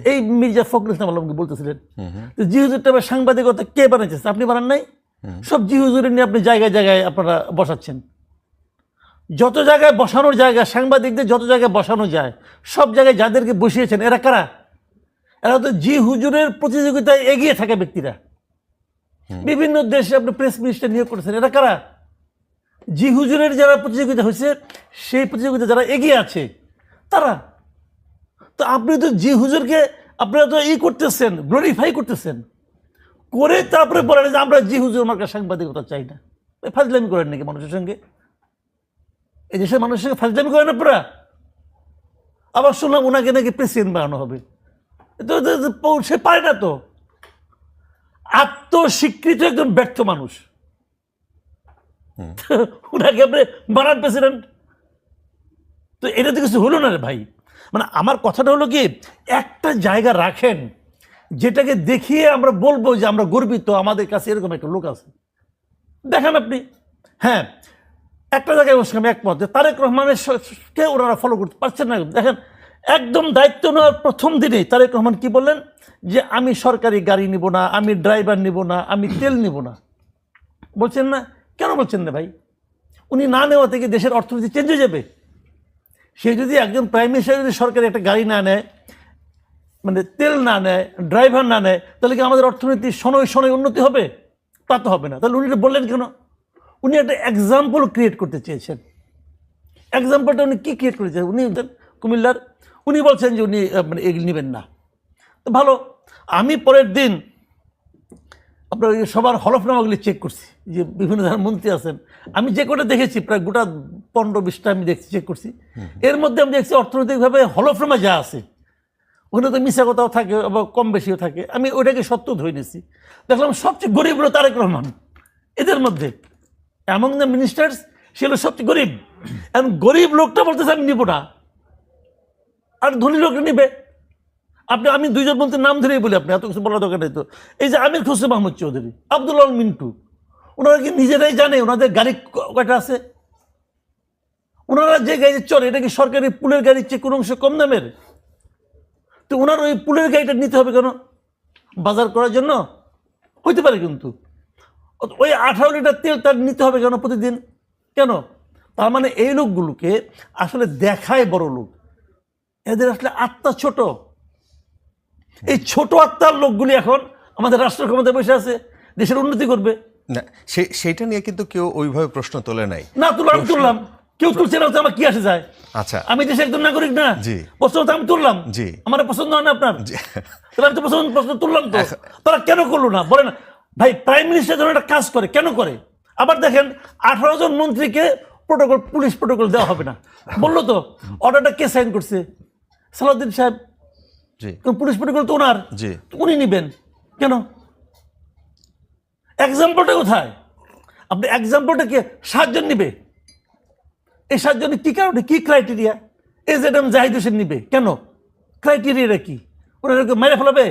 এই মির্জা ফখরুল ইসলাম আলমকে বলতেছিলেন জি হুজুরটা সাংবাদিকতা কে বানাইছে? আপনি বানান নাই? সব জি হুজুরের নিয়ে আপনি জায়গায় জায়গায় আপনারা বসাচ্ছেন। যত জায়গায় বসানোর জায়গা, সাংবাদিকদের যত জায়গায় বসানো যায় সব জায়গায় যাদেরকে বসিয়েছেন এরা কারা? এরা তো জি হুজুরের প্রতিযোগিতায় এগিয়ে থাকা ব্যক্তিরা। বিভিন্ন দেশে আপনি প্রেস মিনিস্টার নিয়োগ করেছেন, এরা কারা? জি হুজুরের যারা প্রতিযোগিতা হয়েছে সেই প্রতিযোগিতা যারা এগিয়ে আছে তারা। তো আপনি তো জি হুজুরকে আপনারা তো করতেছেন, গ্লোরিফাই করতেছেন, করে তারপরে বলেন যে আমরা জি হুজুর মার্কা সাংবাদিকতা চাই না। ফাজলামি করেন নাকি মানুষের সঙ্গে? এই দেশের মানুষের সঙ্গে ফাজলামি করেন আপনারা? আবার শুনলাম ওনাকে নাকি প্রেসিডেন্ট বানানো হবে। সে পারে না তো। আত্মস্বীকৃত একজন ব্যর্থ মানুষ, ওনাকে আপনি বানান প্রেসিডেন্ট? তো এটা তো কিছু হলো না রে ভাই। মানে আমার কথাটা হলো কি, একটা জায়গা রাখেন যেটাকে দেখিয়ে আমরা বলবো যে আমরা গর্বিত, আমাদের কাছে এরকম একটা লোক আছে। দেখেন আপনি, হ্যাঁ একটা জায়গায় বসে আমি একমত যে তারেক রহমানের কে ওনারা ফলো করতে পারছেন না। দেখেন একদম দায়িত্ব নেওয়ার প্রথম দিনেই তারেক রহমান কি বললেন যে আমি সরকারি গাড়ি নিব না, আমি ড্রাইভার নিব না, আমি তেল নিব না। বলছেন না? কেন বলছেন না ভাই? উনি না নেওয়া থেকে দেশের অর্থনীতি চেঞ্জ হয়ে যাবে। সে যদি একজন প্রাইম মিনিস্টার যদি সরকারি একটা গাড়ি না নেয়, মানে তেল না নেয়, ড্রাইভার না নেয়, তাহলে কি আমাদের অর্থনীতি শনয় শনয় উন্নতি হবে? তা তো হবে না। তাহলে উনি এটা বললেন কেন? উনি একটা এক্সাম্পল ক্রিয়েট করতে চেয়েছেন। এক্সাম্পলটা উনি কী ক্রিয়েট করেছেন? উনি কুমিল্লার, উনি বলছেন যে উনি মানে এগুলি নেবেন না। তো ভালো, আমি পরের দিন আপনার সবার হলফনামাগুলি চেক করছি, যে বিভিন্ন ধরনের মন্ত্রী আছেন, আমি যে কটা দেখেছি প্রায় গোটা 15-20টা আমি দেখছি, চেক করছি। এর মধ্যে আমি দেখছি অর্থনৈতিকভাবে হলফনামা যা আছে ওখানে তো মিশা কথাও থাকে আবার কম বেশিও থাকে। আমি ওইটাকে সত্য ধরে নিয়েছি, দেখলাম সবচেয়ে গরিব হলো তারেক রহমান এদের মধ্যে। অ্যামং দ্য মিনিস্টার্স সে হলো সবচেয়ে গরিব। এখন গরিব লোকটা বলতেছে আমি নিব না, আর ধনী লোকটা নিবে। আপনি আমি দুইজন মন্ত্রীর নাম ধরেই বলি, আপনি এত কিছু বলার দরকার নেই তো। এই যে আমির খসরু মাহমুদ চৌধুরী, আব্দুল আল মিন্টু, ওনারা কি নিজেরাই জানে ওনাদের গাড়ি কয়টা আছে? ওনারা যে গাড়ি চলে এটা কি সরকারি পুলের গাড়ির চেয়ে কোনো অংশ কম দামের? তো ওনার ওই পুলের গাড়িটা নিতে হবে কেন? বাজার করার জন্য হইতে পারে, কিন্তু ওই 18 লিটার তেল তার নিতে হবে কেন প্রতিদিন? কেন? তার মানে এই লোকগুলোকে আসলে দেখায় বড় লোক, এদের আসলে আত্মা ছোট। এই ছোট আত্মার লোকগুলি এখন আমাদের রাষ্ট্র ক্ষমতায় বসে আছে, দেশের উন্নতি করবে না। সেইটা নিয়ে কিন্তু কেউ ওইভাবে প্রশ্ন তোলে নাই। না, আমি তুললাম, কেউ তুলছে না, আমার কি আসে যায়? আচ্ছা, আমি দেশের একজন নাগরিক না? জি। প্রশ্ন তো আমি তুললাম, জি। আমার পছন্দ হয় না আপনার? তাহলে আমি তো প্রশ্ন তুললাম। তো তারা কেন করলো না বলে না ভাই? প্রাইম মিনিস্টার যখন একটা কাজ করে কেন করে? আবার দেখেন 18 জন মন্ত্রীকে প্রোটোকল, পুলিশ প্রোটোকল দেওয়া হবে না বললো তো। অর্ডারটা কে সাইন করছে? সালাউদ্দিন সাহেব। জি। পুলিশ প্রোটোকল তো ওনার, জি। উনি নিবেন কেন? এক্সাম্পলটা কোথায়? আপনি এক্সাম্পলটা কে 7 জন নিবে? এই 7 জনের কি কারণে, কি ক্রাইটেরিয়া? এজেডএম জাহিদ হোসেন নিবে কেন? ক্রাইটেরিয়াটা কি? ওনাদেরকে মেরে ফেলাবে?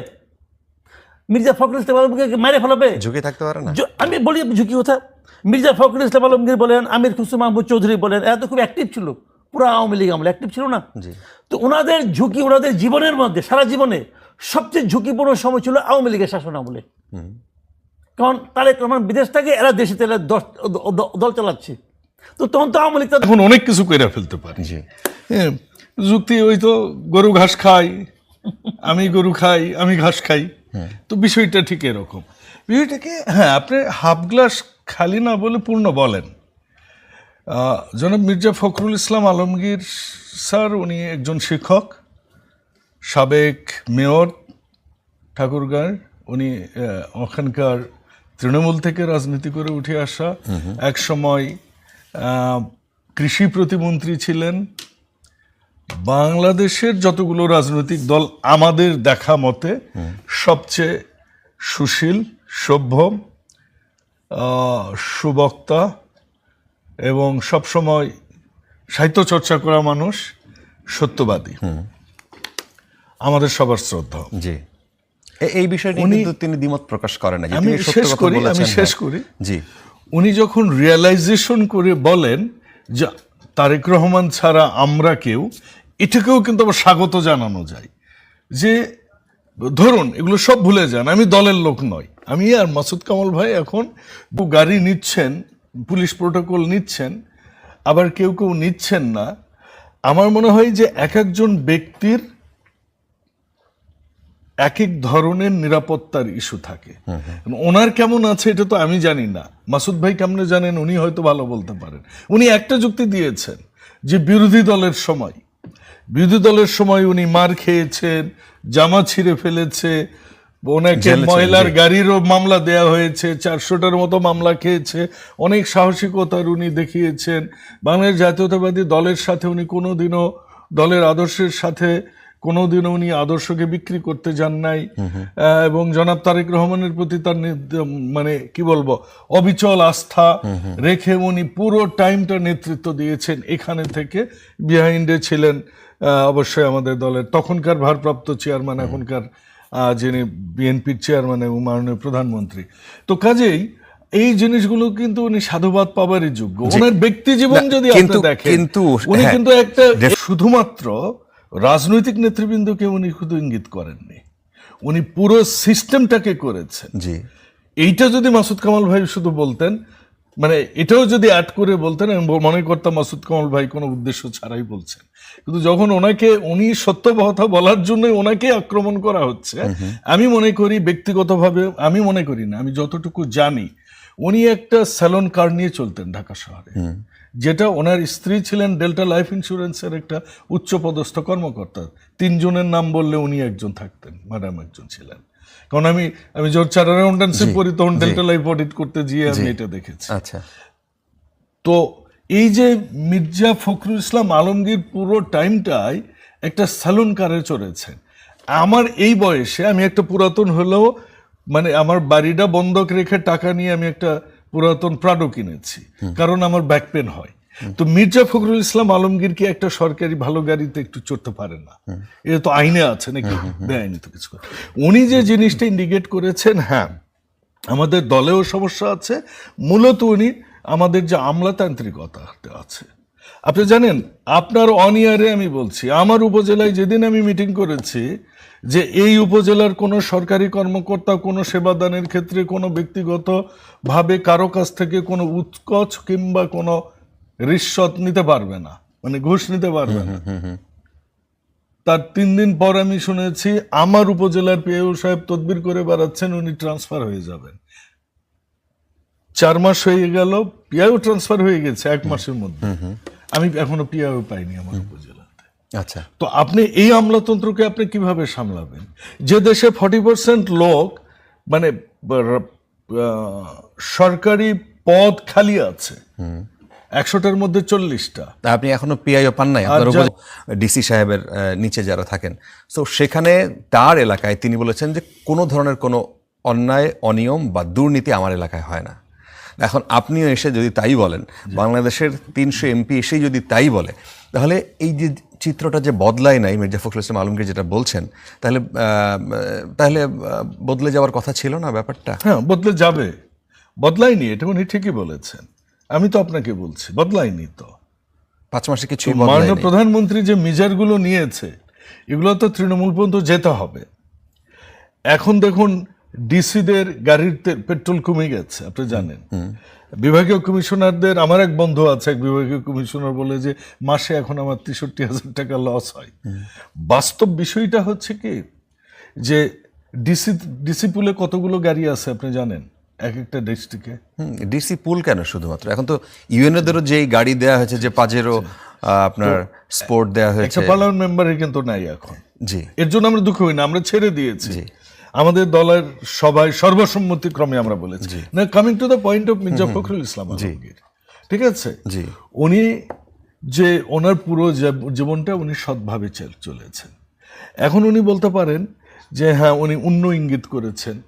মির্জা ফখরুল ইসলাম আলমগীরকে মেরে ফেলাবে? ঝুঁকি থাকতে পারে না? আমি বলি ঝুঁকি কথা। মির্জা ফখরুল ইসলাম আলমগীর বলেন, আমির খসরু মাহমুদ চৌধুরী বলেন, এরা তো খুব অ্যাক্টিভ ছিল, পুরো আওয়ামী লীগ আমলে অ্যাক্টিভ ছিল না? তো ওনাদের ঝুঁকি, ওনাদের জীবনের মধ্যে সারা জীবনে সবচেয়ে ঝুঁকিপূর্ণ সময় ছিল আওয়ামী লীগের শাসন আমলে। কারণ তারেক রহমান বিদেশ থেকে, এরা দেশে তেলে দল চালাচ্ছে। তো তখন তো আওয়ামী লীগ এখন অনেক কিছু করে ফেলতে পারে। হ্যাঁ, যুক্তি ওই তো গরু ঘাস খাই, আমি গরু খাই, আমি ঘাস খাই। তো বিষয়টা ঠিক এরকম। বিষয়টাকে হ্যাঁ, আপনি হাফ গ্লাস খালি না বলে পূর্ণ বলেন। জনাব মির্জা ফখরুল ইসলাম আলমগীর স্যার, উনি একজন শিক্ষক, সাবেক মেয়র ঠাকুরগাঁর। উনি ওখানকার তৃণমূল থেকে রাজনীতি করে উঠে আসা, এক সময় কৃষি প্রতিমন্ত্রী ছিলেন। বাংলাদেশের যতগুলো রাজনৈতিক দল আমাদের দেখা মতে সবচেয়ে সুশীল, সভ্য, সুবক্তা এবং সবসময় সাহিত্য চর্চা করা মানুষ, সত্যবাদী, আমাদের সবার শ্রদ্ধা। জি। এই বিষয়টি কিন্তু তিনি দ্বিমত প্রকাশ করেন না। আমি শেষ করি। জি। উনি যখন রিয়েলাইজেশন করে বলেন যে তারেক রহমান ছাড়া আমরা কেউ, এটাকেও কিন্তু আবার স্বাগত জানানো যায়। যে ধরুন এগুলো সব ভুলে যান, আমি দলের লোক নই, আমি আর মাসুদ কামাল ভাই এখন গাড়ি নিচ্ছেন, পুলিশ প্রোটোকল নিচ্ছেন, আবার কেউ কেউ নিচ্ছেন না। আমার মনে হয় যে এক একজন ব্যক্তির এক এক ধরনের নিরাপত্তার ইস্যু থাকে। ওনার কেমন আছে এটা তো আমি জানি না, মাসুদ ভাই কেমনে জানেন, উনি হয়তো ভালো বলতে পারেন। উনি একটা যুক্তি দিয়েছেন যে বিরোধী দলের সময় উনি মার খেয়েছেন, জামা ছিঁড়ে ফেলেছে, ওনাকে মহিলার গাড়িরও মামলা দেয়া হয়েছে, 400টার মতো মামলা খেয়েছে, অনেক সাহসিকতার উনি দেখিয়েছেন। বাংলাদেশ জাতীয়তাবাদী দলের সাথে উনি কোনোদিনও দলের আদর্শের সাথে কোনোদিনও উনি আদর্শকে বিক্রি করতে যান নাই, এবং জনাব তারেক রহমানের প্রতি তার মানে কি বলবো অবিচল আস্থা রেখে উনি পুরো টাইমটা নেতৃত্ব দিয়েছেন। এখানে থেকে বিহাইন্ডে ছিলেন অবশ্যই আমাদের দলের তখনকার ভারপ্রাপ্ত চেয়ারম্যান, এখনকার যিনি বিএনপির চেয়ারম্যান এবং মাননীয় প্রধানমন্ত্রী। তো কাজেই এই জিনিসগুলো কিন্তু উনি সাধুবাদ পাবারই যোগ্য। ওনার ব্যক্তি জীবন যদি আপনি দেখেন, উনি কিন্তু একটা শুধুমাত্র রাজনৈতিক নেতৃবৃন্দকে উনি শুধু ইঙ্গিত করেননি, উনি পুরো সিস্টেমটাকে করেছেন। এইটা যদি মাসুদ কামাল ভাই শুধু বলতেন, মানে এটাও যদি অ্যাড করে বলতেন, আমি মনে করতাম মাসুদ কামাল ভাই কোনো উদ্দেশ্য ছাড়াই বলছেন। কিন্তু যখন উনি সত্য কথা বলার জন্যই ওনাকে আক্রমণ করা হচ্ছে, আমি মনে করি ব্যক্তিগতভাবে, আমি মনে করি না, আমি যতটুকু জানি উনি একটা স্যালন কার নিয়ে চলতেন ঢাকা শহরে, যেটা ওনার স্ত্রী ছিলেন ডেল্টা লাইফ ইন্স্যুরেন্সের একটা উচ্চপদস্থ কর্মকর্তা। 3 জনের নাম বললে উনি একজন থাকতেন, ম্যাডাম একজন ছিলেন। কারণ আমি জর্জ চার্টার্ড অ্যাকাউন্ট্যান্সি পড়ি, তখন ডেল্টা লাইফ অডিট করতে গিয়ে আমি এটা দেখেছি। আচ্ছা, তো এই যে মির্জা ফখরুল ইসলাম আলমগীর পুরো টাইমটাই একটা স্যালুন কারে চড়েছেন। আমার এই বয়সে আমি একটা পুরাতন হলেও, মানে আমার বাড়িটা বন্ধক রেখে টাকা নিয়ে আমি একটা পুরাতন প্রাডো কিনেছি, কারণ আমার ব্যাক পেন হয়। তো মির্জা ফখরুল ইসলাম আলমগীর কি একটা সরকারি ভালো গাড়িতে একটু চড়তে পারে না? এটা তো আইনে আছে নাকি? বেআইনি তো কিছু। উনি যে জিনিসটা ইন্ডিকেট করেছেন, হ্যাঁ আমাদের দলেও সমস্যা আছে, মূলত উনি আমাদের যে আমলাতান্ত্রিকতা আছে। আপনি জানেন, আপনার অনিয়ারে আমি বলছি, আমার উপজেলায় যেদিন আমি মিটিং করেছি যে এই উপজেলার কোনো সরকারি কর্মকর্তা কোনো সেবাদানের ক্ষেত্রে কোনো ব্যক্তিগতভাবে কারো কাছ থেকে কোনো উৎকোচ কিংবা কোনো রিশ্বত নিতে পারবে না, মানে ঘুষ নিতে পারবে না। তার 3 দিন পর আমি শুনেছি আমার উপজেলার পিআইও সাহেব তদবির করে বেড়াচ্ছেন, উনি ট্রান্সফার হয়ে যাবেন। 4 মাস হয়ে গেল, পিআইও ট্রান্সফার হয়ে গেছে 1 মাসের মধ্যে, আমি এখনো পিআইও পাইনি আমার উপজেলাতে। আচ্ছা, তো আপনি এই আমলাতন্ত্রকে আপনি কিভাবে সামলাবেন? যে দেশে 40% লোক, মানে সরকারি পদ খালি আছে, 100টার মধ্যে 40টা। আপনি এখনো পিআইও পান নাই, আপনার ডিসি সাহেবের নিচে যারা থাকেন, তো সেখানে তার এলাকায় তিনি বলেছেন যে কোনো ধরনের কোনো অন্যায়, অনিয়ম বা দুর্নীতি আমার এলাকায় হয় না। এখন আপনিও এসে যদি তাই বলেন, বাংলাদেশের 300 এমপি এসেই যদি তাই বলে, তাহলে এই যে চিত্রটা যে বদলায় নাই, মির্জা ফখরুল ইসলাম আলমগীর যেটা বলছেন, তাহলে বদলে যাওয়ার কথা ছিল না ব্যাপারটা? হ্যাঁ, বদলে যাবে, বদলায়নি, এটা উনি ঠিকই বলেছেন। আমি তো আপনাকে বলছি বদলায়নি। তো 5 মাসে কিছু মাননীয় প্রধানমন্ত্রী যে মেজারগুলো নিয়েছে, এগুলো তো তৃণমূল পর্যন্ত যেতে হবে। এখন দেখুন, ডিসিদের গাড়ির পেট্রোল কমে গেছে, আপনি জানেন। বিভাগীয় কমিশনারদের, আমার এক বন্ধু আছে, এক বিভাগীয় কমিশনার বলে যে মাসে এখন আমার 63,000 টাকা লস হয়। বাস্তব বিষয়টা হচ্ছে কি, যে ডিসি পুলে কতগুলো গাড়ি আছে আপনি জানেন এক একটা ডিস্ট্রিক্টে? ডিসি পুল কেন শুধুমাত্র, এখন তো ইউএনওদেরও যেই গাড়ি দেওয়া হয়েছে, যে পাজেরও আপনার স্পোর্ট দেওয়া হয়েছে, একটা পার্লামেন্ট মেম্বারের কিন্তু নাই এখন। জি, এর জন্য আমরা দুঃখ হই না, আমরা ছেড়ে দিয়েছি। আমাদের দলের সবাই সর্বসম্মতিক্রমে আমরা বলেছি। না, coming to the point of Mirza Fakhrul Islam Alamgir, ঠিক আছে, উনি যে ওনার পুরো জীবনটা উনি সৎভাবে চলেছেন। এখন উনি বলতে পারেন যে হ্যাঁ উনি অন্য ইঙ্গিত করেছেন,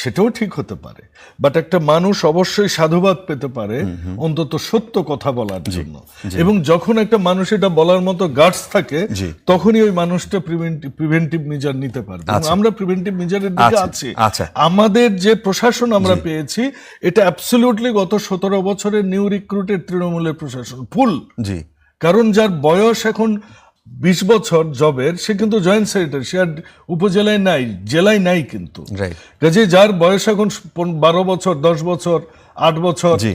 সেটাও ঠিক হতে পারে, বাট একটা মানুষ অবশ্যই সাধুবাদ পেতে পারে অন্তত সত্য কথা বলার জন্য। এবং যখন একটা মানুষ এটা বলার মতো গার্ডস থাকে, তখনই ওই মানুষটা প্রিভেন্টিভ মেজার নিতে পারবে। আমরা প্রিভেন্টিভ মেজারের দিকে আছি। আমাদের যে প্রশাসন আমরা পেয়েছি, এটা অ্যাবসলিউটলি গত 17 বছরের নিউ রিক্রুটেড তৃণমূলের প্রশাসন ফুল। কারণ যার বয়স এখন 20 বছর জবের, সে কিন্তু জয়েন্ট সেক্রেটারি, সে আর উপজেলায় নাই, জেলায় নাই কিন্তু। Right. কাজে যার বয়স এখন 12 বছর, 10 বছর, 8 বছর, জি।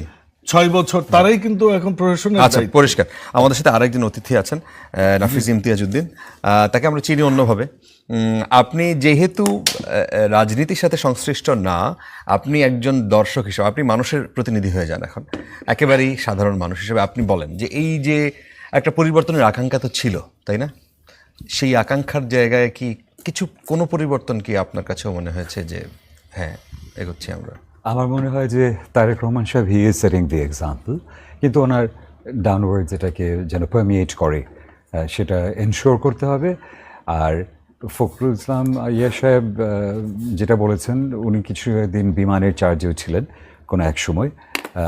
6 বছর, তারাই কিন্তু এখন প্রশাসনের আচ্ছা, দায়িত্ব। পরিষ্কার। আমাদের সাথে আরেকজন অতিথি আছেন, নাফিস ইমতিয়াজউদ্দিন। তাকে আমরা চিনি অন্যভাবে। আপনি যেহেতু রাজনীতির সাথে সংশ্লিষ্ট না, আপনি একজন দর্শক হিসেবে, আপনি মানুষের প্রতিনিধি হয়ে যান এখন, একেবারেই সাধারণ মানুষ হিসেবে আপনি বলেন যে এই যে একটা পরিবর্তনের আকাঙ্ক্ষা তো ছিল, তাই না? সেই আকাঙ্ক্ষার জায়গায় কি কোনো পরিবর্তন কি আপনার কাছেও মনে হয়েছে যে হ্যাঁ এগোচ্ছি আমরা? আমার মনে হয় যে তারেক রহমান সাহেব he is setting the example, কিন্তু ওনার ডাউনওয়ার্ড যেটাকে যেন পারমিয়েট করে সেটা এনশিওর করতে হবে। আর ফখরুল ইসলাম সাহেব যেটা বলেছেন, উনি কিছুদিন বিমানের চার্জেও ছিলেন কোনো এক সময়।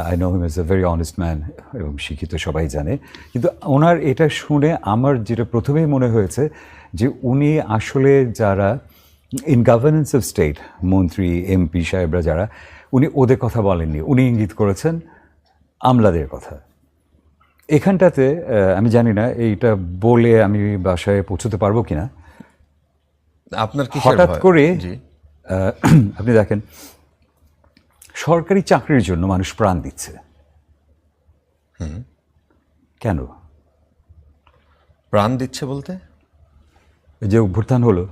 I know him is a very honest man এবং শিক্ষিত, সবাই জানে। কিন্তু ওনার এটা শুনে আমার যেটা প্রথমেই মনে হয়েছে যে উনি আসলে যারা ইন গভর্নেন্স অফ স্টেট, মন্ত্রী এমপি সাহেবরা যারা, উনি ওদের কথা বলেননি, উনি ইঙ্গিত করেছেন আমলাদের কথা। এখানটাতে আমি জানি না এইটা বলে আমি বাসায় পৌঁছতে পারবো কিনা। আপনার কি হঠাৎ করে জি আপনি দেখেন সরকারি চাকরির জন্য মানুষ প্রাণ দিচ্ছে, কেন? প্রাণ দিচ্ছে বলতে? এই যে অভ্যুত্থান হলো,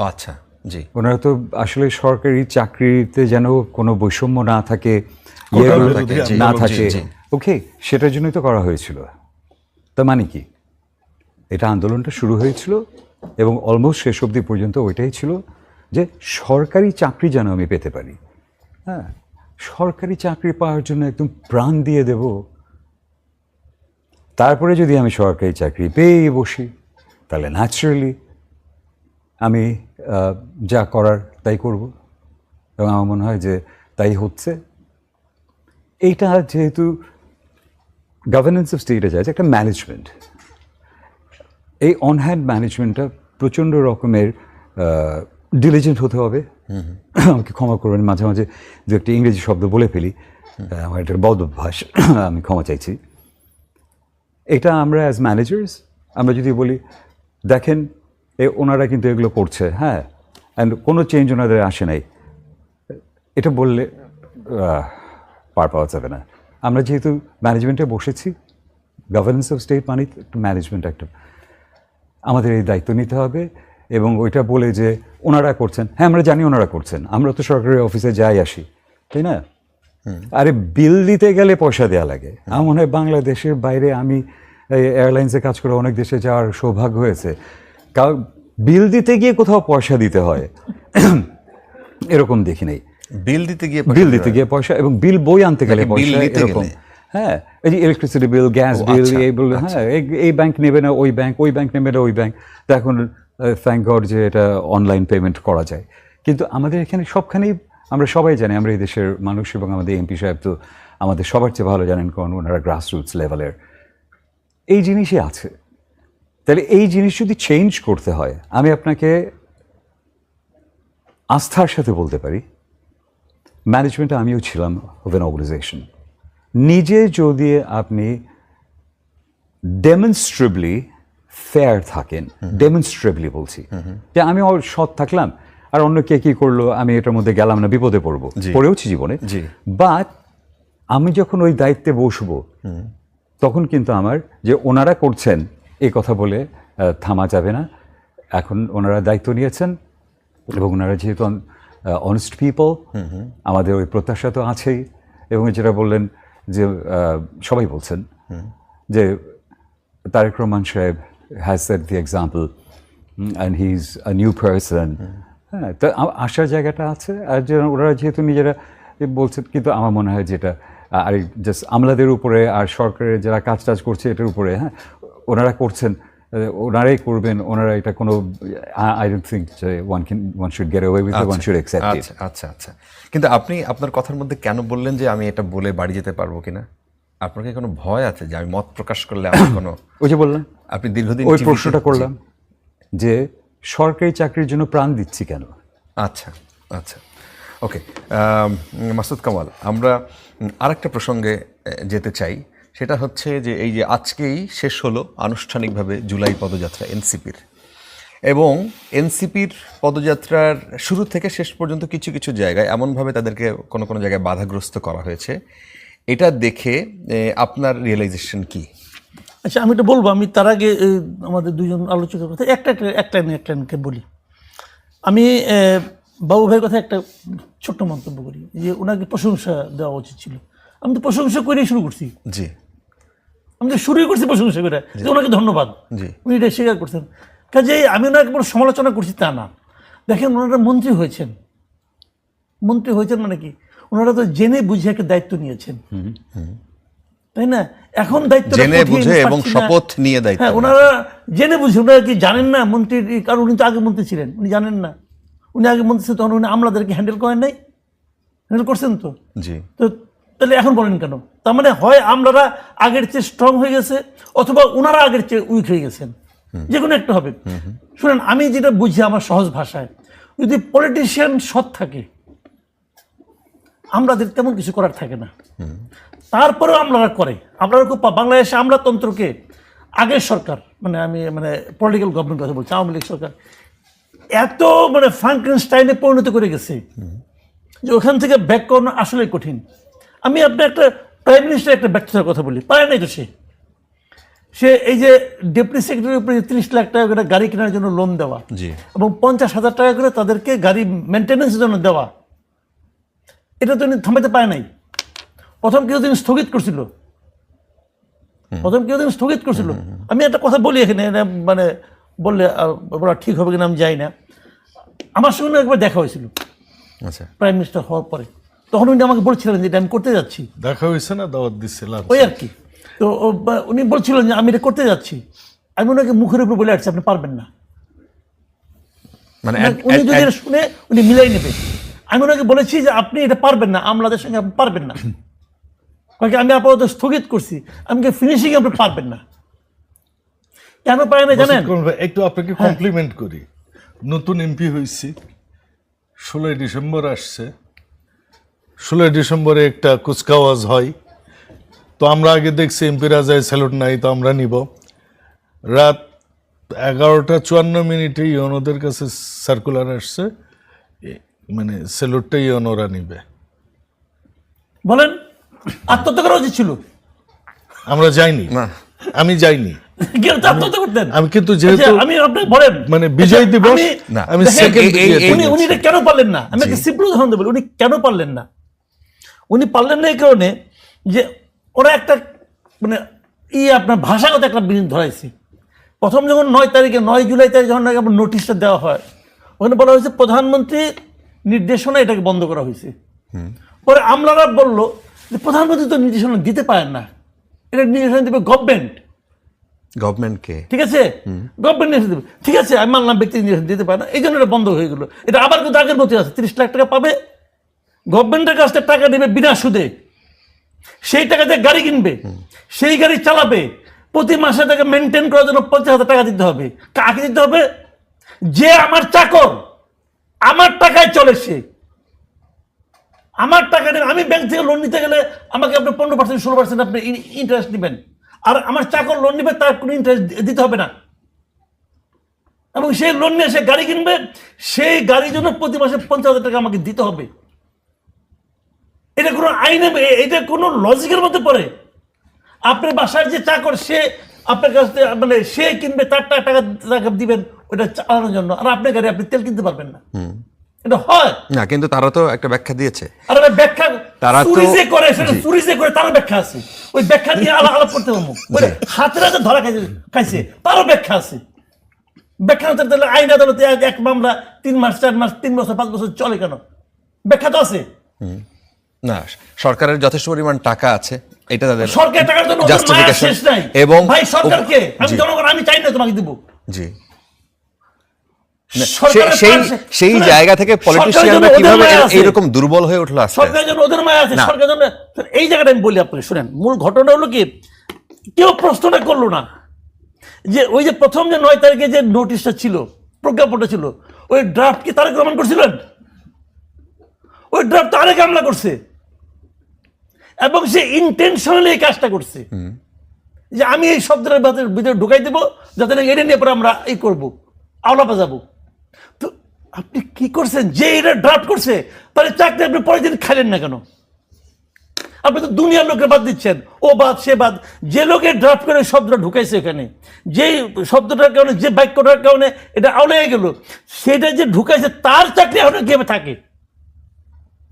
আচ্ছা, জি। ওনারা তো আসলে সরকারি চাকরিতে যেন কোনো বৈষম্য না থাকে, কোটার ইয়েগুলো বিরোধী না আন্দোলন, থাকে, জি। ওকে, সেটার জন্যই তো করা হয়েছিল। তার মানে কি, এটা আন্দোলনটা শুরু হয়েছিল এবং অলমোস্ট শেষ অবধি পর্যন্ত ওইটাই ছিল যে সরকারি চাকরি যেন আমি পেতে পারি। হ্যাঁ, সরকারি চাকরি পাওয়ার জন্য একদম প্রাণ দিয়ে দেব, তারপরে যদি আমি সরকারি চাকরি পেয়ে বসি তাহলে ন্যাচারালি আমি যা করার তাই করব। এবং আমার মনে হয় যে তাই হচ্ছে। এইটা যেহেতু গভর্নেন্স অফ স্টেটে যায়, একটা ম্যানেজমেন্ট, এই অন হ্যান্ড ম্যানেজমেন্টটা প্রচণ্ড রকমের ডিলিজেন্ট হতে হবে। আমাকে ক্ষমা করবেন, মাঝে মাঝে দু একটা ইংরেজি শব্দ বলে ফেলি, আমার একটা বদ অভ্যাস, আমি ক্ষমা চাইছি। এটা আমরা অ্যাজ ম্যানেজার্স আমরা যদি বলি দেখেন ওনারা কিন্তু এগুলো করছে, হ্যাঁ, অ্যান্ড কোনো চেঞ্জ ওনাদের আসে নাই, এটা বললে পার পাওয়া যাবে না। আমরা যেহেতু ম্যানেজমেন্টে বসেছি, গভর্নেন্স অফ স্টেট মানে একটু ম্যানেজমেন্ট, একটা আমাদের এই দায়িত্ব নিতে হবে। এবং ওইটা বলে যে ওনারা করছেন, হ্যাঁ আমরা জানি ওনারা করছেন, আমরা তো সরকারি অফিসে যাই আসি, তাই না? আরে বিল দিতে গেলে পয়সা দেওয়া লাগে। আমার মনে হয় বাংলাদেশের বাইরে আমি এয়ারলাইন্সে কাজ করে অনেক দেশে যাওয়ার সৌভাগ্য হয়েছে, বিল দিতে গিয়ে কোথাও পয়সা দিতে হয় এরকম দেখি নাই। বিল দিতে গিয়ে পয়সা এবং বিল বই আনতে গেলে বিল পয়সা, নিতে এরকম। গেলে? হ্যাঁ, এই যে ইলেকট্রিসিটি বিল, গ্যাস বিল, এইগুলো, হ্যাঁ, এই ব্যাংক নেবে না ওই ব্যাংক, ওই ব্যাংক নেবে না ওই ব্যাংক। তো এখন থ্যাংক গড যে এটা অনলাইন পেমেন্ট করা যায়। কিন্তু আমাদের এখানে সবখানেই আমরা সবাই জানি, আমরা এই দেশের মানুষ এবং আমাদের এমপি সাহেব তো আমাদের সবার চেয়ে ভালো জানেন, কারণ ওনারা গ্রাসরুটস লেভেলের এই জিনিসই আছে। তাহলে এই জিনিস যদি চেঞ্জ করতে হয়, আমি আপনাকে আস্থার সাথে বলতে পারি, ম্যানেজমেন্টে আমিও ছিলাম অফ এন অর্গানাইজেশন। নিজে যদি আপনি ডেমনস্ট্রেবলি ফেয়ার থাকেন, ডেমনস্ট্রেবলি বলছি, যে আমি সৎ থাকলাম আর অন্য কে কী করলো আমি এটার মধ্যে গেলাম না, বিপদে পড়বো, পড়েওছি জীবনে, বাট আমি যখন ওই দায়িত্বে বসবো তখন কিন্তু আমার যে ওনারা করছেন এই কথা বলে থামা যাবে না। এখন ওনারা দায়িত্ব নিয়েছেন এবং ওনারা যেহেতু অনেস্ট পিপল, আমাদের ওই প্রত্যাশা তো আছেই। এবং যেটা বললেন যে সবাই বলছেন যে তারেক রহমান সাহেব has set the example and he is a new person. হ্যাঁ, তো আসার জায়গাটা আছে। আর যে ওনারা যেহেতু নিজেরা বলছেন, কিন্তু আমার মনে হয় যেটা আর জাস্ট আমলাদের উপরে আর সরকারের যারা কাজ টাজ করছে এটার উপরে, হ্যাঁ, ওনারা করছেন, ওনারাই করবেন, ওনারা এটা কোনো আই ডোন্ট থিঙ্ক যে one should get away with, one should accept it. আচ্ছা আচ্ছা। কিন্তু আপনি আপনার কথার মধ্যে কেন বললেন যে আমি এটা বলে বাড়ি যেতে পারবো কিনা? আপনার কি কোনো ভয় আছে যে আমি মত প্রকাশ করলে আমি কোনো, ওই যে বললাম, আপনি দীর্ঘদিন ওই প্রশ্নটা করলাম যে সরকারি চাকরির জন্য প্রাণ দিচ্ছি কেন? আচ্ছা আচ্ছা, ওকে। মাসুদ কামাল, আমরা আরেকটা প্রসঙ্গে যেতে চাই, সেটা হচ্ছে যে এই যে আজকেই শেষ হলো আনুষ্ঠানিকভাবে জুলাই পদযাত্রা এনসিপির, এবং এনসিপির পদযাত্রার শুরু থেকে শেষ পর্যন্ত কিছু কিছু জায়গায় এমনভাবে তাদেরকে কোনো কোনো জায়গায় বাধাগ্রস্ত করা হয়েছে। এটা দেখে আপনার রিয়েলাইজেশন কি? আচ্ছা, আমি এটা বলবো। আমি তার আগে আমাদের দুজন আলোচকের কথা একটা লাইনকে বলি। আমি বাবু ভাইয়ের কথা একটা ছোট্ট মন্তব্য করি, যে ওনাকে প্রশংসা দেওয়া উচিত ছিল। আমি তো প্রশংসা করেই শুরু করছি, জি আমি তো শুরুই করছি প্রশংসা করে, যে ওনাকে ধন্যবাদ, জি উনি এটা স্বীকার করছেন। কাজেই আমি ওনাকে কোনো সমালোচনা করছি তা না। দেখেন, ওনারা মন্ত্রী হয়েছেন মানে কি, ওনারা তো জেনে বুঝে একটা দায়িত্ব নিয়েছেন, তাই না? এখন দায়িত্ব জেনে বুঝে এবং শপথ নিয়ে দায়িত্ব। হ্যাঁ, ওনারা জেনে বুঝে। ওনারা কি জানেন না মন্ত্রীর? কারণ উনি তো আগে মন্ত্রী ছিলেন, উনি জানেন না? উনি আগে মন্ত্রী ছিলেন, তখন উনি আমলাদেরকে হ্যান্ডেল করেন নাই? হ্যান্ডেল করছেন তো। জি, তো তাহলে এখন বলেন কেন? তার মানে হয় আমলারা আগের চেয়ে স্ট্রং হয়ে গেছে, অথবা ওনারা আগের চেয়ে উইক হয়ে গেছেন, যে কোনো একটা হবে। শুনেন, আমি যেটা বুঝি আমার সহজ ভাষায়, যদি পলিটিশিয়ান সৎ থাকে, আমলাদের তেমন কিছু করার থাকে না। তারপরেও আমলারা করে। আমলারা খুব বাংলাদেশে আমলাতন্ত্রকে আগের সরকার, আমি পলিটিক্যাল গভর্নমেন্ট কথা বলছি, আওয়ামী লীগ সরকার এত ফ্রাঙ্কেনস্টাইনে পরিণত করে গেছে যে ওখান থেকে ব্যাক করানো আসলে কঠিন। আমি আপনার একটা প্রাইম মিনিস্টার একটা ব্যর্থতার কথা বলি, পারে নাই তো সে এই যে ডেপুটি সেক্রেটারির উপরে 30 লাখ টাকা করে গাড়ি কেনার জন্য লোন দেওয়া, জি, এবং 50,000 টাকা করে তাদেরকে গাড়ি মেনটেন্যান্সের জন্য দেওয়া, এটা তো উনি থামাতে পারে নাই। প্রথম কিছুদিন স্থগিত করছিল। আমি একটা কথা বলি এখানে, বললে বলা ঠিক হবে কিনা আমি যাই না। আমার সঙ্গে একবার দেখা হয়েছিল আচ্ছা, প্রাইম মিনিস্টার হওয়ার পরে। তখন উনি আমাকে বলছিলেন যে এটা আমি করতে যাচ্ছি। দেখা হয়েছে না, দাওয়াত দিচ্ছিলাম ওই আর কি। তো উনি বলছিলেন যে আমি এটা করতে যাচ্ছি। আমি ওনাকে মুখের উপর বলে আসছি আপনি পারবেন না। মানে উনি যদি এটা শুনে উনি মিলাই নেবে। আমি ওনাকে বলেছি যে আপনি এটা পারবেন না, আমলাদের সঙ্গে আপনি পারবেন না। আমি আপাতত স্থগিত করছি, আমাকে ফিনিশিং আপনি পারবেন না। কেন পারে না জানেন? একটু আপনাকে কমপ্লিমেন্ট করি। নতুন এমপি হয়েছি, 16 ডিসেম্বর আসছে। 16 ডিসেম্বরে একটা কুচকাওয়াজ হয়, তো আমরা আগে দেখছি এমপিরা যায় স্যালুট নাই, তো আমরা নিব। রাত 11:54 ইউনোদের কাছে সার্কুলার আসছে, স্যালুটটা ইউনোরা নিবে। বলেন, আত্মহত্যা করা উচিত ছিল। আমরা যাইনি, না, আমি যাইনি। কেউ তো আত্মহত্যা করতেন। আমি কিন্তু যেহেতু আচ্ছা, আমি আপনি বলেন বিজয় দিবস, না, আমি দেখেন, সেকেন্ড উনি এটা কেন পারলেন না? আমি একটা সিম্পল উদাহরণ দেবো। উনি কেন পারলেন না? উনি পারলেন না এই কারণে যে ওরা একটা আপনার ভাষাগত একটা বিরোধ ধরাইছে। প্রথম যখন 9 জুলাই তারিখে যখন আপনার নোটিশটা দেওয়া হয়, ওখানে বলা হয়েছে প্রধানমন্ত্রীর নির্দেশনা এটাকে বন্ধ করা হয়েছে। পরে আমলারা বলল যে প্রধানমন্ত্রী তো নির্দেশনা দিতে পারেন না, এটা নির্দেশনা দেবে গভর্নমেন্টকে। ঠিক আছে, গভর্নমেন্ট নির্দেশ দেবে। ঠিক আছে, আমি মানলাম ব্যক্তি নির্দেশ দিতে পারে না, এই জন্য এটা বন্ধ হয়ে গেল। এটা আবার কিন্তু আগের মতোই আছে। 30 লাখ টাকা পাবে, গভর্নমেন্টের কাছ থেকে টাকা নেবে বিনা সুদে, সেই টাকা দিয়ে গাড়ি কিনবে, সেই গাড়ি চালাবে। প্রতি মাসে তাকে মেনটেন করার জন্য 50,000 টাকা দিতে হবে। কাকে দিতে হবে? যে আমার চাকর, আমার টাকায় চলে, সে আমার টাকা নেবে। আমি ব্যাংক থেকে লোন নিতে গেলে আমাকে আপনি 15% 16% আপনি ইন্টারেস্ট দিবেন, আর আমার চাকর লোন নিবে, তার কোনো ইন্টারেস্ট দিতে হবে না। এবং সেই লোন নিয়ে সে গাড়ি কিনবে, সেই গাড়ির জন্য প্রতি মাসে 50,000 টাকা আমাকে দিতে হবে। এটা কোনো আইনে, এটা কোনো লজিকের মধ্যে পড়ে? আপনার বাসার যে চাকর, সে আপনার কাছ থেকে সে কিনবে, তার টাকা দিবেন ওটা চালানোর জন্য, আর আপনার গাড়ি আপনি তেল কিনতে পারবেন না। এটা হয় না, কিন্তু তারা তো একটা ব্যাখ্যা দিয়েছে। আর ব্যাখ্যা তারা তো চুরি যে করে, সেটা চুরি যে করে তারও ব্যাখ্যা আছে। ওই ব্যাখ্যা নিয়ে আলাপ করতে পারবো। হাতের হাতে ধরা খাইছে, তারও ব্যাখ্যা আছে। ব্যাখ্যা হতে তাহলে আইন আদালতে এক মামলা 3 মাস 4 মাস 3 বছর 5 বছর চলে কেন? ব্যাখ্যা তো আছে। না, সরকারের যথেষ্ট পরিমাণ টাকা আছে, এটা তাদের সরকার টাকার জন্য ওদের মায়া শেষ নাই। এবং ভাই, সরকারকে আমি জনগণ, আমি চাই না তোমাকে দিব। জি, সেই জায়গা থেকে পলিটিশিয়ানরা কিভাবে এইরকম দুর্বল হয়ে উঠলো? সরকারের জন্য ওদের মায়া আছে, সরকারের জন্য। এই জায়গাটা আমি বলি আপনাকে, শুনেন, মূল ঘটনা হলো কি, কেউ প্রশ্নটা করলো না যে ওই যে প্রথম যে 9 তারিখে যে নোটিশটা ছিল, প্রজ্ঞাপনটা ছিল, ওই ড্রাফট কি তারেক রহমান করছিলেন? ওই ড্রাফট তারেক হামলা করছে। এবং সে ইন্টেনশনালি এই কাজটা করছে যে আমি এই শব্দের ভিতরে ঢুকাই দেবো যাতে না এটা নিয়ে পরে আমরা এই করবো, আওলা বাজাবো। তো আপনি কি করছেন? যে এটা ড্রাফট করছে তাহলে চাকরি আপনি পরের দিন খাইলেন না কেন? আপনি তো দুনিয়ার লোকের বাদ দিচ্ছেন, ও বাদ সে বাদ। যে লোকে ড্রাফট করে শব্দটা ঢুকাইছে এখানে, যেই শব্দটার কারণে, যে বাক্যটার কারণে এটা আওলায় গেল, সেটা যে ঢুকাইছে তার চাকরি এখন কিভাবে থাকে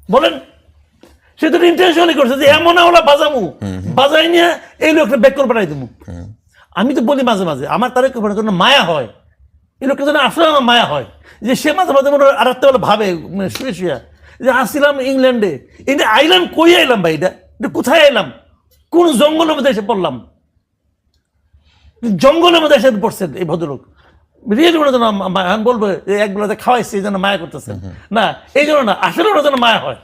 বলেন? সে তো ইন্টেনশনালি করছে যে এমন আওলা বাজামু, বাজাই নিয়ে এই লোকটা ব্যাকর বানাই দেবো। আমি তো বলি মাঝে মাঝে আমার তার জন্য মায়া হয়, এই লোকটা যেন আসলে আমার মায়া হয় যে সে মাঝে মাঝে মনে আর একটা বেলা ভাবে শুয়ে শুয়ে যে আসছিলাম ইংল্যান্ডে, এটা আইলাম কই আইলাম ভাই, এটা কোথায় আইলাম? কোন জঙ্গলের মধ্যে এসে পড়লাম? জঙ্গলের মধ্যে এসে পড়ছেন এই ভদ্রলোক। রিয়েলি ওনার জন্য এখন বলবো যে এক বেলাতে খাওয়াইছে এই জন্য মায়া করতেছেন না, এই জন্য না, আসলে ওনার জন্য মায়া হয়।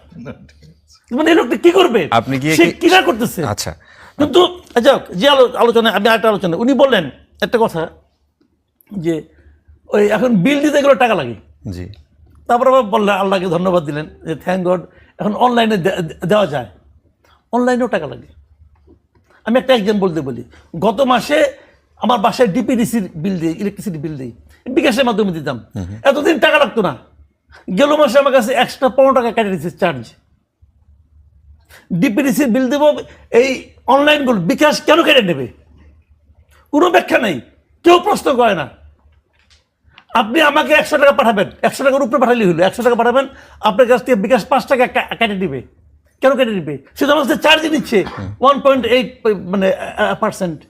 মানে এই লোকটা কি করবে, আপনি গিয়ে সে কিনা করতেছে। আচ্ছা, কিন্তু যাক, যে আলোচনা, আমি আরেকটা আলোচনা, উনি বললেন একটা কথা যে ওই এখন বিল দিতে গেলে টাকা লাগে। জি, তারপর আবার বললেন, আল্লাহকে ধন্যবাদ দিলেন যে থ্যাংক গড এখন অনলাইনে দেওয়া যায়। অনলাইনেও টাকা লাগে। আমি একটা এক্সাম্পল দিয়ে বলি, গত মাসে আমার বাসায় ডিপিডিসির বিল দিই, ইলেকট্রিসিটি বিল দিই, বিকাশের মাধ্যমে দিতাম। এতদিন টাকা লাগতো না, গেল মাসে আমার কাছে এক্সট্রা 15 টাকা কেটে দিচ্ছে চার্জ। ডিপিডিসির বিল দেবো, এই অনলাইনগুলো বিকাশ কেন কেটে নেবে? কোনো ব্যাখ্যা নেই, কেউ প্রশ্ন করে না। আপনি আমাকে 100 টাকা পাঠাবেন, 100 টাকার উপরে পাঠালে হলো, 100 টাকা পাঠাবেন, আপনার কাছ থেকে বিকাশ 5 টাকা কেটে দিবে। কেন কেটে দিবে? সে তো আমার কাছে চার্জই নিচ্ছে 1.8 মানে %।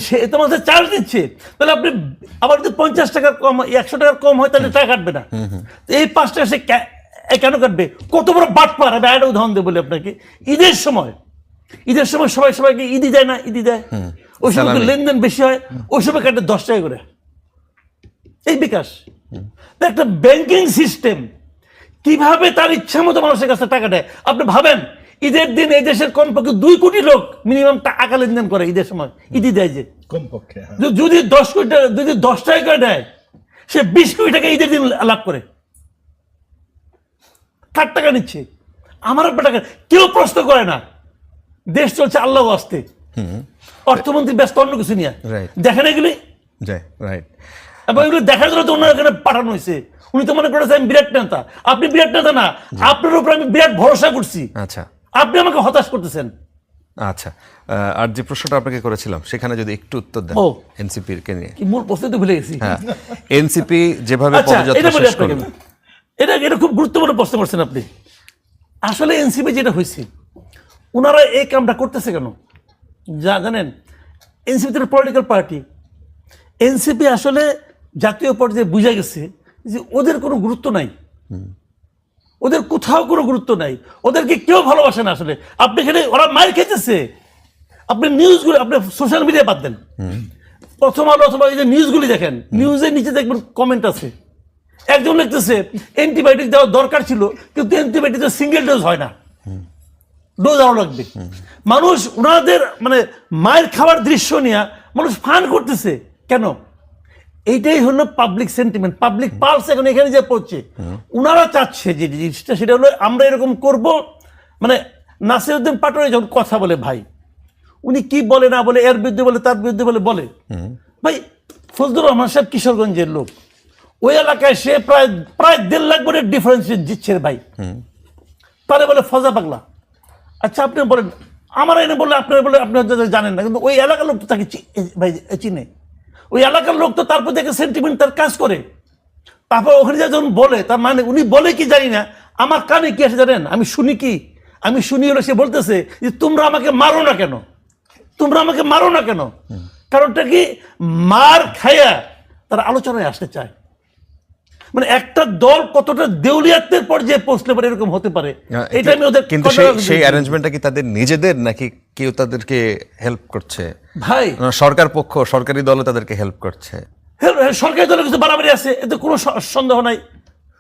সে তোমার কাছে চার্জ দিচ্ছে, তাহলে আপনি আবার যদি 50 টাকার কম, 100 টাকার কম হয় তাহলে টাকা কাটবে না। এই 5 টাকা সে কেন কাটবে? কত বড় বাটপার! আমি একটা উদাহরণ দেবো বলি আপনাকে। ঈদের সময় সবাইকে ঈদি দেয় না, ঈদি দেয়, ওই সময় লেনদেন বেশি হয়, ওই সময় কাটে 10 টাকা করে এই বিকাশ। একটা ব্যাংকিং সিস্টেম কিভাবে তার ইচ্ছা মতো মানুষের কাছে টাকা দেয়। আপনি ভাবেন, ঈদের দিন এই দেশের কমপক্ষে 2 কোটি লোক মিনিমাম টাকা লেনদেন করে ঈদের সময়, ঈদি দেয় যে কমপক্ষে। যদি 10 কোটি টাকা, যদি 10 টাকা করে দেয়, সে 20 কোটি টাকা ঈদের দিন লাভ করে। কার টাকা নিচ্ছে? আমার আপনার টাকা। কেউ প্রশ্ন করে না। দেশ চলছে আল্লাহ আসতে, অর্থমন্ত্রী ব্যস্ত অন্য কিছু নিয়ে। দেখেন এগুলি, রাইট। এবং এগুলো দেখার জন্য তো ওনার এখানে পাঠানো হয়েছে। উনি তো মনে করেছে আমি বিরাট নেতা। আপনি বিরাট নেতা না, আপনার উপর আমি বিরাট ভরসা করছি। আচ্ছা, আপনি আমাকে হতাশ করতেছেন। আচ্ছা, আর যে প্রশ্নটা আপনাকে করেছিলাম সেখানে যদি একটু উত্তর দেন এনসিপির কে নিয়ে। কি মূল প্রশ্ন তো ভুলে গেছি। হ্যাঁ, এনসিপি যেভাবে আচ্ছা, পদযাত্রা শেষ করবে, এটা খুব গুরুত্বপূর্ণ প্রশ্ন করছেন আপনি। আসলে এনসিপি যেটা হয়েছে, ওনারা এই কামটা করতেছে কেন জানেন? এনসিপি তো পলিটিক্যাল পার্টি। এনসিপি আসলে জাতীয় পর্যায়ে বুঝা গেছে যে ওদের কোনো গুরুত্ব নাই, ওদের কোথাও কোনো গুরুত্ব নাই, ওদেরকে কেউ ভালোবাসে না। আসলে আপনি এখানে ওরা মার খেতেছে, আপনি নিউজগুলো, আপনি সোশ্যাল মিডিয়া বাদ দেন, প্রথম আলো অথবা এই যে নিউজগুলি দেখেন, নিউজের নিচে দেখবেন কমেন্ট আছে। একজন লিখতেছে অ্যান্টিবায়োটিক দেওয়ার দরকার ছিল, কিন্তু অ্যান্টিবায়োটিক সিঙ্গেল ডোজ হয় না, ডোজ আরো লাগবে। মানুষ ওনাদের মানে মায়ের খাওয়ার দৃশ্য নিয়ে মানুষ ফান করতেছে কেন? এইটাই হলো পাবলিক সেন্টিমেন্ট, পাবলিক পালস এখন এখানে যে পড়ছে। ওনারা চাচ্ছে যে জিনিসটা, সেটা হলো আমরা এরকম করব। মানে নাসিরউদ্দিন পাটোয়ারি যখন কথা বলে, ভাই উনি কি বলে না বলে, এর বিরুদ্ধে বলে, তার বিরুদ্ধে বলে ভাই ফজলুর রহমান সাহেব কিশোরগঞ্জের লোক, ওই এলাকায় সে প্রায় 1.5 লাখ ভোটের ডিফারেন্স দিচ্ছে ভাই, তাহলে বলে ফজা পাগলা। আচ্ছা আপনি বলেন, আমার এনে বলে আপনার বলে আপনি জানেন না, কিন্তু ওই এলাকার লোক তো তাকে ভাই চিনে, ওই এলাকার লোক তো তারপর দেখে সেন্টিমেন্ট তার কাজ করে। তারপর ওখানে যখন বলে, তার মানে উনি বলে কি জানি না, আমার কানে কি আসে জানেন? আমি শুনি কি, আমি শুনি হলো সে বলতেছে যে তোমরা আমাকে মারো না কেন, তোমরা আমাকে মারো না কেন। কারণটা কি? মার খায়া তারা আলোচনায় আসতে চায়। মানে একটা দল কতটা দেউলিয়াতের পর্যায়ে পৌঁছলে পারে, এরকম হতে পারে। এটা আমি ওদের, কিন্তু সেই অ্যারেঞ্জমেন্টটা কি তাদের নিজেদের নাকি কেউ তাদেরকে হেল্প করছে? ভাই সরকার পক্ষ, সরকারি দলও তাদেরকে হেল্প করছে। সরকারি দলের কিছু বাড়াবাড়ি আছে, এতে কোনো সন্দেহ নাই।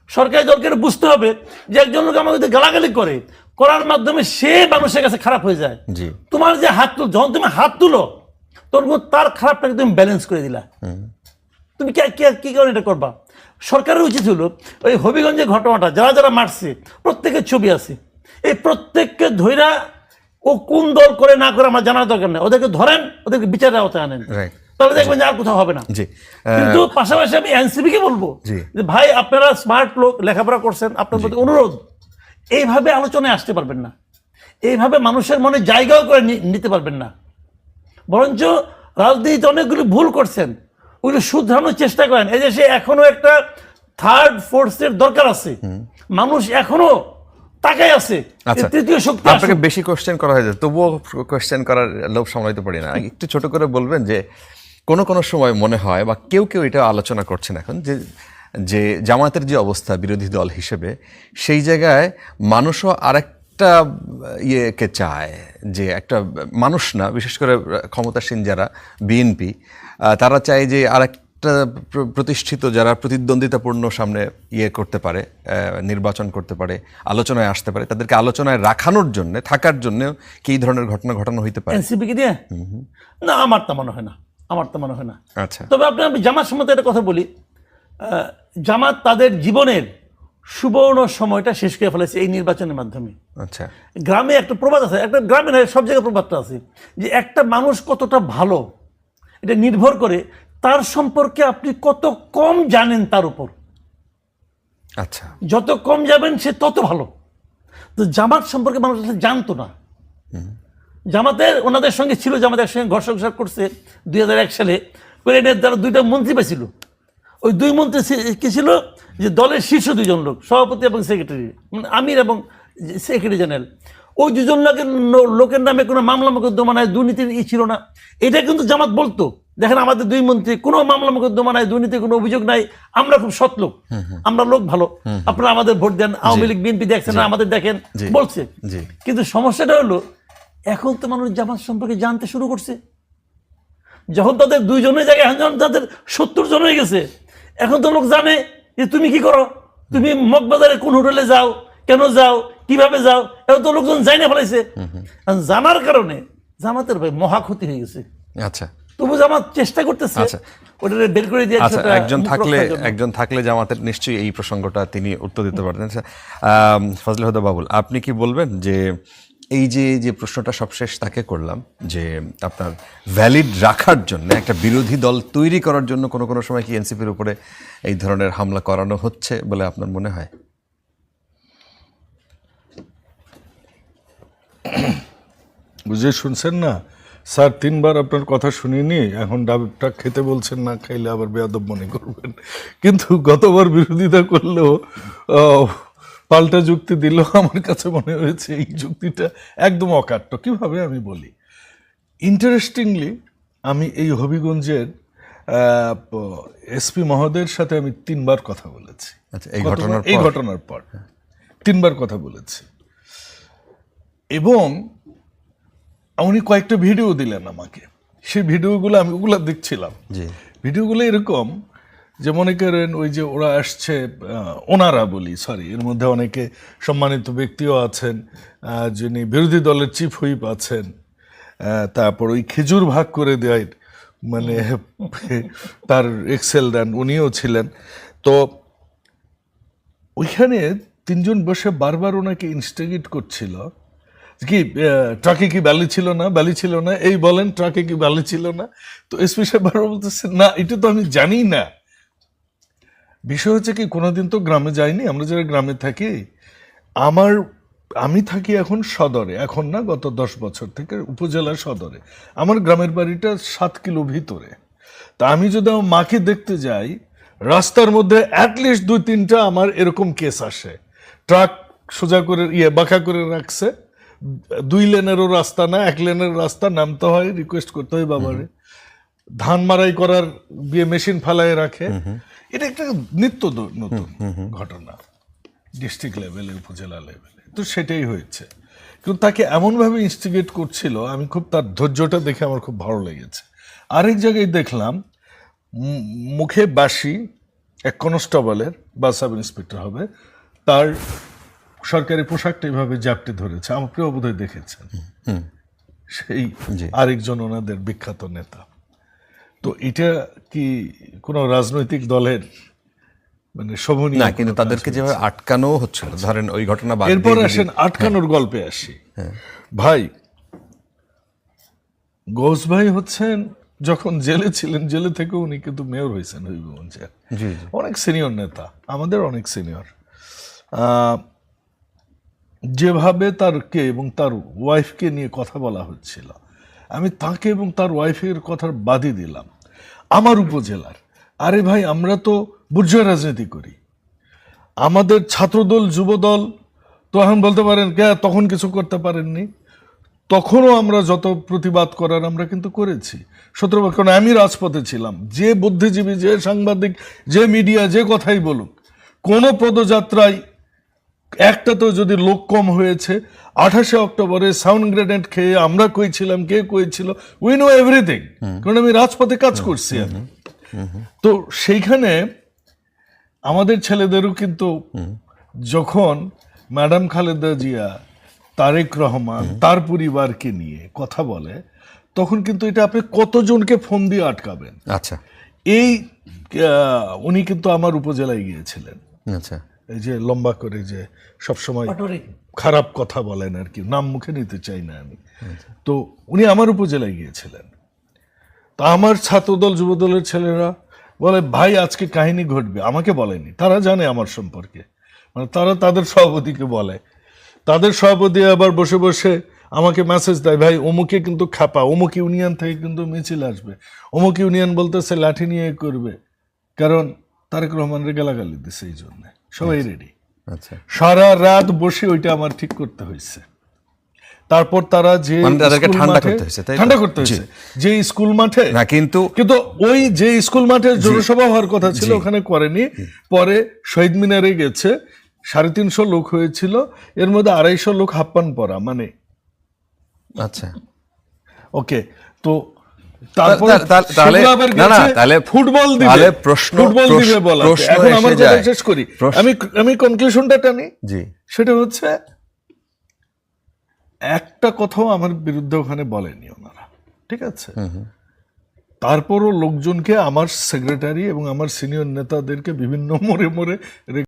সরকারি দলকে বুঝতে হবে যে একজন লোক আমাদের গালাগালি করার মাধ্যমে সে মানুষের কাছে খারাপ হয়ে যায়। তোমার যে হাত তুলো, যখন তুমি হাত তুলো তখন তার খারাপটাকে তুমি ব্যালেন্স করে দিলা। তুমি কি কারণে এটা করবা? সরকারের উচিত হলো ওই হবিগঞ্জের ঘটনাটা, যারা যারা মারছে প্রত্যেকের ছবি আছে, এই প্রত্যেককে ধৈরা ও কোন দল করে না করে আমার জানার দরকার নেই, ওদেরকে ধরেন, ওদেরকে বিচারের আওতায় আনেন, Right. তাহলে দেখবেন যে আর কোথাও হবে না। জি কিন্তু পাশাপাশি আমি এনসিপি কে বলবো জি। যে ভাই আপনারা স্মার্ট লোক, লেখাপড়া করছেন, আপনার প্রতি অনুরোধ, এইভাবে আলোচনায় আসতে পারবেন না, এইভাবে মানুষের মনে জায়গাও করে নিতে পারবেন না। বরঞ্চ রাজনীতিতে অনেকগুলো ভুল করছেন, ওগুলো শুধরানোর চেষ্টা করেন। এই দেশে এখনো একটা থার্ড ফোর্সের দরকার আছে, মানুষ এখনো তাকায় আছে আচ্ছা, তৃতীয় শক্তি আপনাকে আসুক। বেশি কোশ্চেন করা হয়েছে, তবুও কোশ্চেন করার লোভ সামলাইতে পারি না। একটু ছোট করে বলবেন যে কোনো কোনো সময় মনে হয় বা কেউ কেউ এটা আলোচনা করছেন এখন যে যে জামায়াতের যে অবস্থা বিরোধী দল হিসেবে, সেই জায়গায় মানুষও আরেকটা ইয়েকে চায়, যে একটা মানুষ না, বিশেষ করে ক্ষমতাসীন যারা বিএনপি, তারা চায় যে আরেকটা প্রতিষ্ঠিত যারা প্রতিদ্বন্দ্বিতাপূর্ণ সামনে ইয়ে করতে পারে, নির্বাচন করতে পারে, আলোচনায় আসতে পারে, তাদেরকে আলোচনায় রাখানোর জন্য, থাকার জন্য কি এই ধরনের ঘটনা ঘটানো হইতে পারে? এনসিপি কে দিয়ে না, আমার তা মনে হয় না, আমার তা মনে হয় না। আচ্ছা, তবে আমি জামাত সম্বন্ধে একটা কথা বলি, জামাত তাদের জীবনের সুবর্ণ সময়টা শেষ করে ফেলেছে এই নির্বাচনের মাধ্যমে। আচ্ছা, গ্রামে একটা প্রবাদ আছে, একটা গ্রামে নয়, সব জায়গায় প্রবাদটা আছে, যে একটা মানুষ কতটা ভালো এটা নির্ভর করে তার সম্পর্কে আপনি কত কম জানেন তার উপর। আচ্ছা, যত কম যাবেন সে তত ভালো। তো জামাত সম্পর্কে মানুষ আসলে জানতো না। জামাতের ওনাদের সঙ্গে ছিল, জামাতের সঙ্গে ঘর সংসার করছে 2001 সালে, করে এদের দ্বারা 2টা মন্ত্রী পেয়েছিল। ওই 2 মন্ত্রী কি ছিল, যে দলের শীর্ষ 2জন লোক, সভাপতি এবং সেক্রেটারি, মানে আমির এবং সেক্রেটারি জেনারেল। ওই 2জন লোকের নামে কোনো মামলা মোকদ্দমা নাই, দুর্নীতির ছিল না। এটা কিন্তু জামাত বলতো, দেখেন আমাদের 2 মন্ত্রী, কোনো মামলা মোকদ্দমা নাই, দুর্নীতির কোনো অভিযোগ নাই, আমরা খুব সৎ লোক, আমরা লোক ভালো, আপনারা আমাদের ভোট দেন, আওয়ামী লীগ বিএনপি দেখছেন না, আমাদের দেখেন, বলছে। জি। কিন্তু সমস্যাটা হলো এখন তো মানুষ জামাত সম্পর্কে জানতে শুরু করছে। যখন তাদের 2 জনের জায়গায় এখন তাদের 70 জন হয়ে গেছে, এখন তো লোক জানে যে তুমি কি করো, তুমি মগবাজারে কোন হোটেলে যাও, কেন যাও, কিভাবে যাও, এখন তো লোকজন জানে ফেলাইছে। জানার কারণে জামাতের ভাই মহা ক্ষতি হয়ে গেছে। আচ্ছা, তবু জামাত চেষ্টা করতেছে আচ্ছা। ওটা বের করে দিয়ে আচ্ছা, একজন থাকলে জামাতের নিশ্চয়ই এই প্রসঙ্গটা তিনি উত্তর দিতে পারতেন। আচ্ছা, ফজলে হুদা বাবুল, আপনি কি বলবেন যে এই যে প্রশ্নটা সবশেষ তাকে করলাম, যে আপনার ভ্যালিড রাখার জন্য একটা বিরোধী দল তৈরি করার জন্য কোনো কোনো সময় কি এনসিপির উপরে এই ধরনের হামলা করানো হচ্ছে বলে আপনার মনে হয়? বুঝে শুনছেন না স্যার, 3 বার আপনার কথা শুনিনি, এখন ডাবটা খেতে বলছেন, না খাইলে আবার বেয়াদব মনে করবেন। কিন্তু গতবার বিরোধিতা করলেও পাল্টা যুক্তি দিল, আমার কাছে মনে হয়েছে এই যুক্তিটা একদম অকাট্য। কিভাবে আমি বলি, ইন্টারেস্টিংলি আমি এই হবিগঞ্জের এসপি মহোদয়ের সাথে আমি 3 বার কথা বলেছি। আচ্ছা, এই ঘটনার পর 3 বার কথা বলেছি, এবং উনি কয়েকটা ভিডিও দিলেন আমাকে। সেই ভিডিওগুলো আমি ওগুলো দেখছিলাম। জি। ভিডিওগুলো এরকম যে মনে করেন ওই যে ওরা আসছে, ওনারা বলি, সরি, এর মধ্যে অনেকে সম্মানিত ব্যক্তিও আছেন, যিনি বিরোধী দলের চিফ হুইপ আছেন, তারপর ওই খেজুর ভাগ করে দেয়, মানে তার এক্সেল দেন, উনিও ছিলেন। তো ওইখানে 3 জন বসে বারবার ওনাকে ইনস্টিগেট করছিল, কি ট্রাকে কি ব্যালি ছিল না, ব্যালি ছিল না, এই বলেন ট্রাকে কি ব্যালি ছিল না। তো এসপি সাহেব বারবার বলতেছে, না এটা তো আমি জানি না। বিষয় হচ্ছে কি, কোনোদিন তো গ্রামে যাইনি, আমরা যারা গ্রামে থাকি, আমি থাকি এখন সদরে, এখন না, গত 10 বছর থেকে উপজেলার সদরে। আমার গ্রামের বাড়িটা 7 কিলো ভিতরে। তা আমি যদি আমার মাকে দেখতে যাই, রাস্তার মধ্যে অ্যাটলিস্ট 2-3টা আমার এরকম কেস আসে, ট্রাক সোজা করে বাঁকা করে রাখছে, 2 লেনেরও রাস্তা না, 1 লেনের রাস্তা, নামতে হয়, রিকোয়েস্ট করতে হয় বাবারে, ধান মারাই করার মেশিন ফালায় রাখে। এটা একটা নিত্য নতুন ঘটনা ডিস্ট্রিক্ট লেভেলে, উপজেলা লেভেলে। তো সেটাই হয়েছে, কিন্তু তাকে এমনভাবে ইনস্টিগেট করছিল, আমি খুব, তার ধৈর্যটা দেখে আমার খুব ভালো লেগেছে। আরেক জায়গায় দেখলাম মুখে বাঁশি, এক কনস্টেবলের বা সাব ইন্সপেক্টর হবে, তার সরকারি পোশাকটা এইভাবে জাপটে ধরেছে, আমার প্রিয় বোধহয় দেখেছেন, সেই আরেকজন ওনাদের বিখ্যাত নেতা। তো এটা কি কোনো রাজনৈতিক দলের মানে শোভনীয়? না, কিন্তু তাদেরকে যেভাবে আটকানো হচ্ছিল, ধরেন ওই ঘটনা বাদ এরপর দিয়ে আসেন আটকানোর গল্পে আসি। ভাই, গৌস ভাই হচ্ছেন যখন জেলে ছিলেন, জেলে থেকে উনি কিন্তু মেয়র হয়েছেন হবিগঞ্জে, জি অনেক সিনিয়র নেতা, আমাদের অনেক সিনিয়র। যেভাবে তারকে এবং তার ওয়াইফকে নিয়ে কথা বলা হচ্ছিল, আমি তাকে এবং তার ওয়াইফের কথার বাদই দিলাম। আমার উপজেলার, আরে ভাই আমরা তো বুর্জোয়া রাজনীতি করি, আমাদের ছাত্রদল যুবদল তো এখন বলতে পারেন কে তখন কিছু করতে পারেননি, তখনও আমরা যত প্রতিবাদ করার আমরা কিন্তু করেছি 17 বছর। কারণ আমি রাজপথে ছিলাম, যে বুদ্ধিজীবী, যে সাংবাদিক, যে মিডিয়া যে কথাই বলুক, কোনো পদযাত্রায় একটাতেও যদি লোক কম হয়েছে, 28 অক্টোবরে সাউন্ড গ্রেনেড খেয়ে আমরা কইছিলাম, কে কইছিল, উই নো এভরিথিং, কারণ আমি রাজপথে কাজ করছি আমি। তো সেইখানে আমাদের ছেলেদেরও কিন্তু যখন ম্যাডাম খালেদা জিয়া, তারেক রহমান, তার পরিবারকে নিয়ে কথা বলে, তখন কিন্তু এটা আপনি কতজনকে ফোন দিয়ে আটকাবেন। আচ্ছা এই উনি কিন্তু আমার উপজেলায় গিয়েছিলেন, আচ্ছা এই যে লম্বা করে যে সবসময় পাটোয়ারি। খারাপ কথা বলেন আর কি, নাম মুখে নিতে চাই না আমি। তো উনি আমার উপজেলায় গিয়েছিলেন, তা আমার ছাত্রদল যুবদলের ছেলেরা বলে ভাই আজকে কাহিনী ঘটবে, আমাকে বলেনি, তারা জানে আমার সম্পর্কে, মানে তারা তাদের সভাপতিকে বলে, তাদের সভাপতি আবার বসে বসে আমাকে মেসেজ দেয়, ভাই অমুকে কিন্তু খাপা, অমুক ইউনিয়ন থেকে কিন্তু মিছিল আসবে, অমুক ইউনিয়ন বলতেছে লাঠি নিয়ে করবে, কারণ তারেক রহমানের গালাগালি দিছে, এই জন্য সবাই রেডি। আচ্ছা সারা রাত বসে ওইটা আমার ঠিক করতে হয়েছে। তারপর তারা যে মানে তাদেরকে স্কুল ঠান্ডা মাঠে- করতে হয়েছে, তাই তো? ঠান্ডা করতে হয়েছে, যে স্কুল মাঠে না কিন্তু কিন্তু ওই যে স্কুল মাঠে জনসভা হওয়ার কথা ছিল ওখানে করেনি, পরে শহীদ মিনারে গেছে, 350 লোক হয়েছিল, এর মধ্যে 250 লোক হাপ্পান পরা, মানে আচ্ছা ওকে। তো তারপর তাহলে সেগুলো আবার না না গেছে তাহলে ফুটবল দিবে, তাহলে প্রশ্ন ফুটবল দিবে বলা। প্রশ্ন এখন আমার এসে কথা যায়। শেষ করি, প্রশ্ন- আমি কনক্লুশনটা টানি, জি সেটা হচ্ছে একটা কথাও আমার বিরুদ্ধে ওখানে বলেনি ওনারা, ঠিক আছে। তারপরও লোকজনকে, আমার সেক্রেটারি এবং আমার সিনিয়র নেতাদেরকে বিভিন্ন মোড়ে মোড়ে